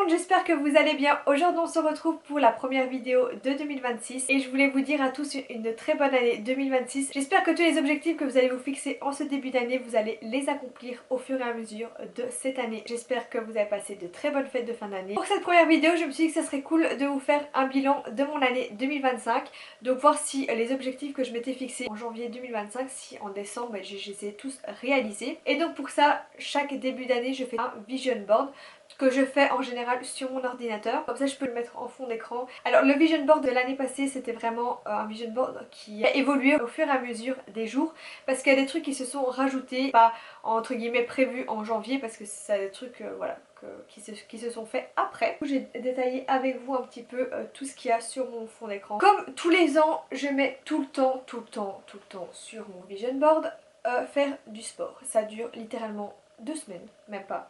monde, j'espère que vous allez bien. Aujourd'hui on se retrouve pour la première vidéo de 2026 et je voulais vous dire à tous une très bonne année 2026. J'espère que tous les objectifs que vous allez vous fixer en ce début d'année, vous allez les accomplir au fur et à mesure de cette année. J'espère que vous avez passé de très bonnes fêtes de fin d'année. Pour cette première vidéo, je me suis dit que ça serait cool de vous faire un bilan de mon année 2025. Donc voir si les objectifs que je m'étais fixés en janvier 2025, si en décembre je les ai tous réalisés. Et donc pour ça, chaque début d'année je fais un vision board que je fais en général sur mon ordinateur, comme ça je peux le mettre en fond d'écran. Alors le vision board de l'année passée, c'était vraiment un vision board qui a évolué au fur et à mesure des jours, parce qu'il y a des trucs qui se sont rajoutés, pas entre guillemets prévus en janvier, parce que c'est des trucs voilà, qui se sont faits après. J'ai détaillé avec vous un petit peu tout ce qu'il y a sur mon fond d'écran. Comme tous les ans, je mets tout le temps sur mon vision board faire du sport. Ça dure littéralement 2 semaines, même pas.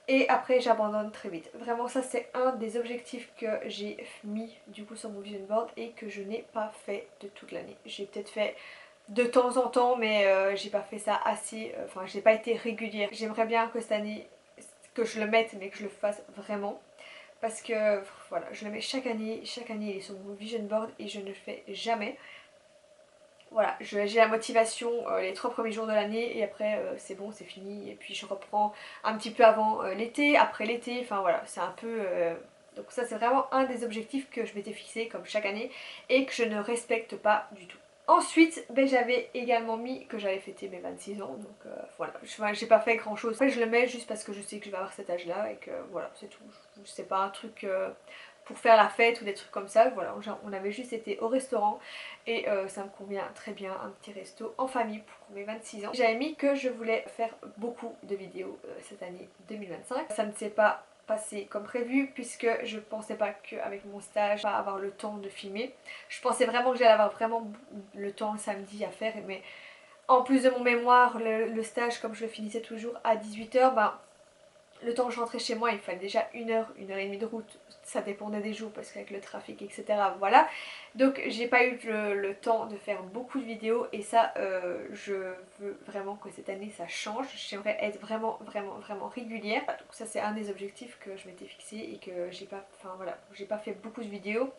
Et après j'abandonne très vite. Vraiment ça c'est un des objectifs que j'ai mis du coup sur mon vision board et que je n'ai pas fait de toute l'année. J'ai peut-être fait de temps en temps mais j'ai pas fait ça assez, enfin j'ai pas été régulière. J'aimerais bien que cette année que je le mette mais que je le fasse vraiment. Parce que voilà, je le mets chaque année il est sur mon vision board et je ne le fais jamais. Voilà, j'ai la motivation les 3 premiers jours de l'année et après c'est bon, c'est fini. Et puis je reprends un petit peu avant l'été, après l'été, enfin voilà, c'est un peu... Donc ça c'est vraiment un des objectifs que je m'étais fixé comme chaque année et que je ne respecte pas du tout. Ensuite, ben, j'avais également mis que j'avais fêté mes 26 ans, donc voilà, j'ai pas fait grand chose. Après je le mets juste parce que je sais que je vais avoir cet âge là et que voilà, c'est tout. C'est pas un truc... pour faire la fête ou des trucs comme ça, voilà, on avait juste été au restaurant et ça me convient très bien, un petit resto en famille pour mes 26 ans. J'avais mis que je voulais faire beaucoup de vidéos cette année 2025. Ça ne s'est pas passé comme prévu puisque je pensais pas qu'avec mon stage, pas avoir le temps de filmer. Je pensais vraiment que j'allais avoir vraiment le temps le samedi à faire, mais en plus de mon mémoire, le stage comme je le finissais toujours à 18 h, ben le temps que je rentrais chez moi, il fallait déjà 1 heure, 1 heure et demie de route. Ça dépendait des jours parce qu'avec le trafic, etc. Voilà. Donc j'ai pas eu le temps de faire beaucoup de vidéos et ça, je veux vraiment que cette année ça change. J'aimerais être vraiment régulière. Donc ça c'est un des objectifs que je m'étais fixé et que j'ai pas, enfin voilà, j'ai pas fait beaucoup de vidéos.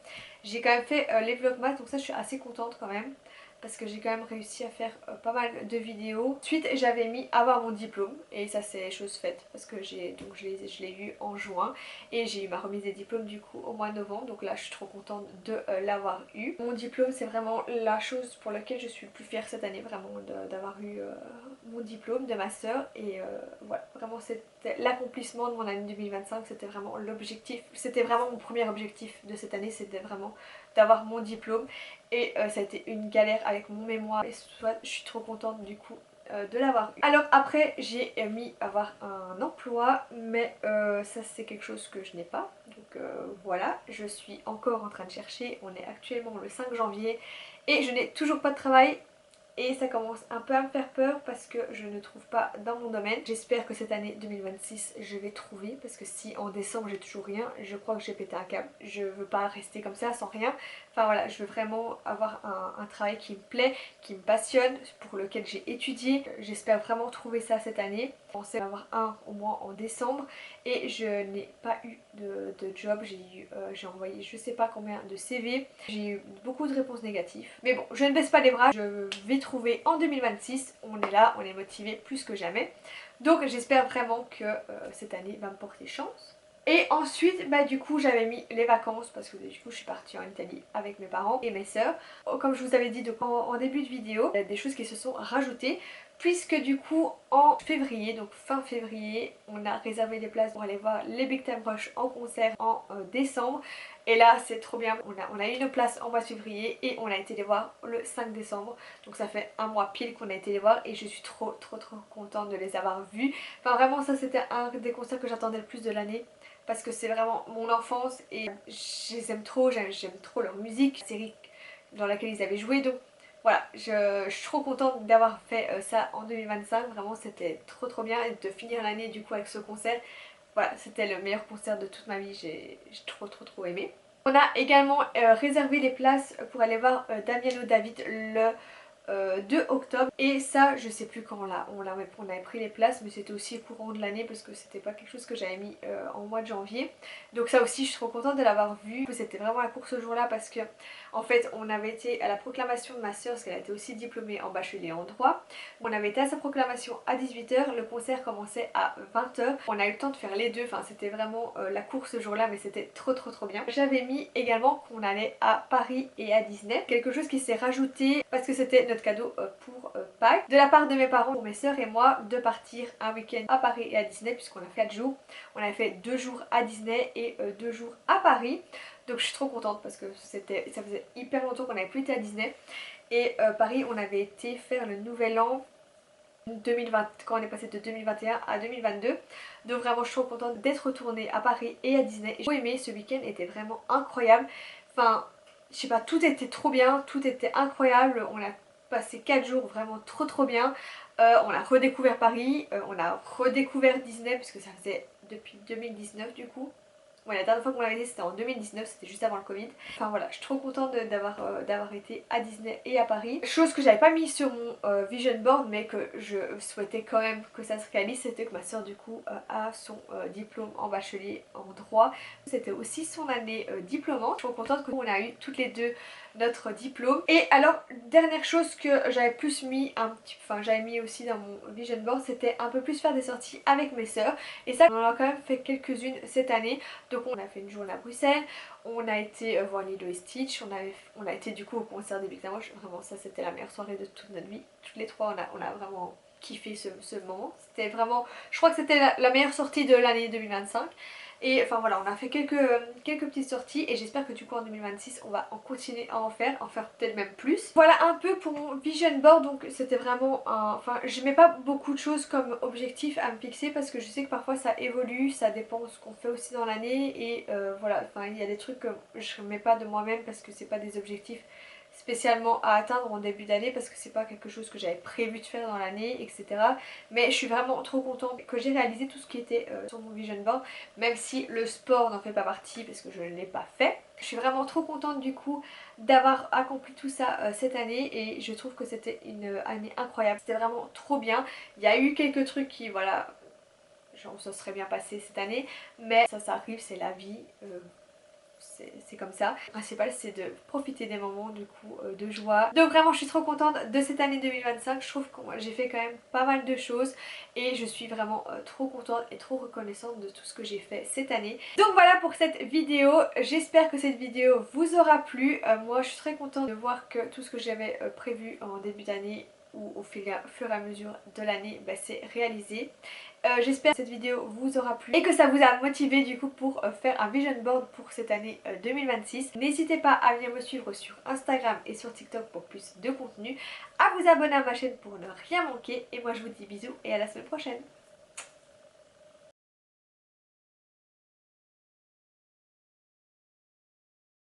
J'ai quand même fait les vlogmas, donc ça je suis assez contente quand même, parce que j'ai quand même réussi à faire pas mal de vidéos. Ensuite j'avais mis avoir mon diplôme et ça c'est chose faite parce que je l'ai eu en juin et j'ai eu ma remise des diplômes du coup au mois de novembre, donc là je suis trop contente de l'avoir eu. Mon diplôme c'est vraiment la chose pour laquelle je suis le plus fière cette année, vraiment d'avoir eu mon diplôme de master et voilà, vraiment c'était l'accomplissement de mon année 2025, c'était vraiment l'objectif, c'était vraiment mon premier objectif de cette année, c'était vraiment d'avoir mon diplôme et ça a été une galère avec mon mémoire et soit je suis trop contente du coup de l'avoir eu. Alors après j'ai mis avoir un emploi mais ça c'est quelque chose que je n'ai pas, donc voilà, je suis encore en train de chercher. On est actuellement le 5 janvier et je n'ai toujours pas de travail. Et ça commence un peu à me faire peur parce que je ne trouve pas dans mon domaine. J'espère que cette année 2026 je vais trouver, parce que si en décembre j'ai toujours rien, je crois que j'ai pété un câble. Je veux pas rester comme ça sans rien. Enfin voilà, je veux vraiment avoir un travail qui me plaît, qui me passionne, pour lequel j'ai étudié. J'espère vraiment trouver ça cette année. Je pensais avoir un au moins en décembre et je n'ai pas eu de job. J'ai envoyé je sais pas combien de CV. J'ai eu beaucoup de réponses négatives. Mais bon, je ne baisse pas les bras, je vais trouver en 2026. On est là, on est motivé plus que jamais. Donc j'espère vraiment que cette année va me porter chance. Et ensuite, bah du coup j'avais mis les vacances parce que du coup je suis partie en Italie avec mes parents et mes soeurs. Comme je vous avais dit donc, en début de vidéo, il y a des choses qui se sont rajoutées puisque du coup en février, donc fin février, on a réservé des places pour aller voir les Big Time Rush en concert en décembre. Et là c'est trop bien, on a eu nos places en mois de février et on a été les voir le 5 décembre. Donc ça fait un mois pile qu'on a été les voir et je suis trop contente de les avoir vus. Enfin vraiment ça c'était un des concerts que j'attendais le plus de l'année, parce que c'est vraiment mon enfance et je les aime trop, j'aime trop leur musique, la série dans laquelle ils avaient joué. Donc voilà, je suis trop contente d'avoir fait ça en 2025, vraiment c'était trop bien et de finir l'année du coup avec ce concert. Voilà, c'était le meilleur concert de toute ma vie, j'ai trop aimé. On a également réservé les places pour aller voir Damiano David le 2 octobre. Et ça je sais plus quand on avait pris les places, mais c'était aussi courant de l'année parce que c'était pas quelque chose que j'avais mis en mois de janvier. Donc ça aussi je suis trop contente de l'avoir vu. C'était vraiment la course ce jour là parce que en fait on avait été à la proclamation de ma soeur parce qu'elle a été aussi diplômée en bachelier en droit. On avait été à sa proclamation à 18 h, le concert commençait à 20 h. On a eu le temps de faire les deux, enfin c'était vraiment la course ce jour là, mais c'était trop bien. J'avais mis également qu'on allait à Paris et à Disney, quelque chose qui s'est rajouté parce que c'était notre cadeau pour Pâques de la part de mes parents, pour mes soeurs et moi, de partir un week-end à Paris et à Disney puisqu'on a fait 4 jours. On avait fait 2 jours à Disney et 2 jours à Paris. Donc je suis trop contente parce que ça faisait hyper longtemps qu'on n'avait plus été à Disney. Et Paris on avait été faire le nouvel an 2020, quand on est passé de 2021 à 2022. Donc vraiment je suis trop contente d'être retournée à Paris et à Disney. J'ai aimé, ce week-end était vraiment incroyable. Enfin je sais pas, tout était trop bien, tout était incroyable. On a passé 4 jours vraiment trop bien. On a redécouvert Paris, on a redécouvert Disney puisque ça faisait depuis 2019 du coup. Ouais, la dernière fois qu'on l'avait été c'était en 2019, c'était juste avant le Covid. Enfin voilà, je suis trop contente d'avoir été à Disney et à Paris. Chose que j'avais pas mis sur mon vision board mais que je souhaitais quand même que ça se réalise, c'était que ma soeur du coup a son diplôme en bachelier en droit. C'était aussi son année diplômante. Je suis trop contente qu'on a eu toutes les deux notre diplôme. Et alors dernière chose que j'avais plus mis j'avais mis aussi dans mon vision board, c'était un peu plus faire des sorties avec mes soeurs. Et ça on en a quand même fait quelques-unes cette année. Donc on a fait une journée à Bruxelles, on a été voir Lilo et Stitch, on a été du coup au concert des Big Time Rush. Vraiment ça c'était la meilleure soirée de toute notre vie. Toutes les trois on a vraiment kiffé ce moment. C'était vraiment, je crois que c'était la meilleure sortie de l'année 2025. Et enfin voilà, on a fait quelques petites sorties et j'espère que du coup en 2026 on va en continuer à en faire peut-être même plus. Voilà un peu pour mon vision board. Donc c'était vraiment un... Enfin je mets pas beaucoup de choses comme objectif à me fixer parce que je sais que parfois ça évolue, ça dépend de ce qu'on fait aussi dans l'année. Et voilà, enfin il y a des trucs que je mets pas de moi-même parce que c'est pas des objectifs spécialement à atteindre en début d'année parce que c'est pas quelque chose que j'avais prévu de faire dans l'année, etc. Mais je suis vraiment trop contente que j'ai réalisé tout ce qui était sur mon vision board, même si le sport n'en fait pas partie parce que je ne l'ai pas fait. Je suis vraiment trop contente du coup d'avoir accompli tout ça cette année et je trouve que c'était une année incroyable. C'était vraiment trop bien. Il y a eu quelques trucs qui, voilà, genre ça serait bien passé cette année, mais ça arrive, c'est la vie. C'est comme ça. Le principal c'est de profiter des moments du coup de joie. Donc vraiment je suis trop contente de cette année 2025. Je trouve que j'ai fait quand même pas mal de choses et je suis vraiment trop contente et trop reconnaissante de tout ce que j'ai fait cette année. Donc voilà pour cette vidéo. J'espère que cette vidéo vous aura plu. Moi je suis très contente de voir que tout ce que j'avais prévu en début d'année ou au fur et à mesure de l'année c'est réalisé. J'espère que cette vidéo vous aura plu et que ça vous a motivé du coup pour faire un vision board pour cette année 2026. N'hésitez pas à venir me suivre sur Instagram et sur TikTok pour plus de contenu, à vous abonner à ma chaîne pour ne rien manquer et moi je vous dis bisous et à la semaine prochaine.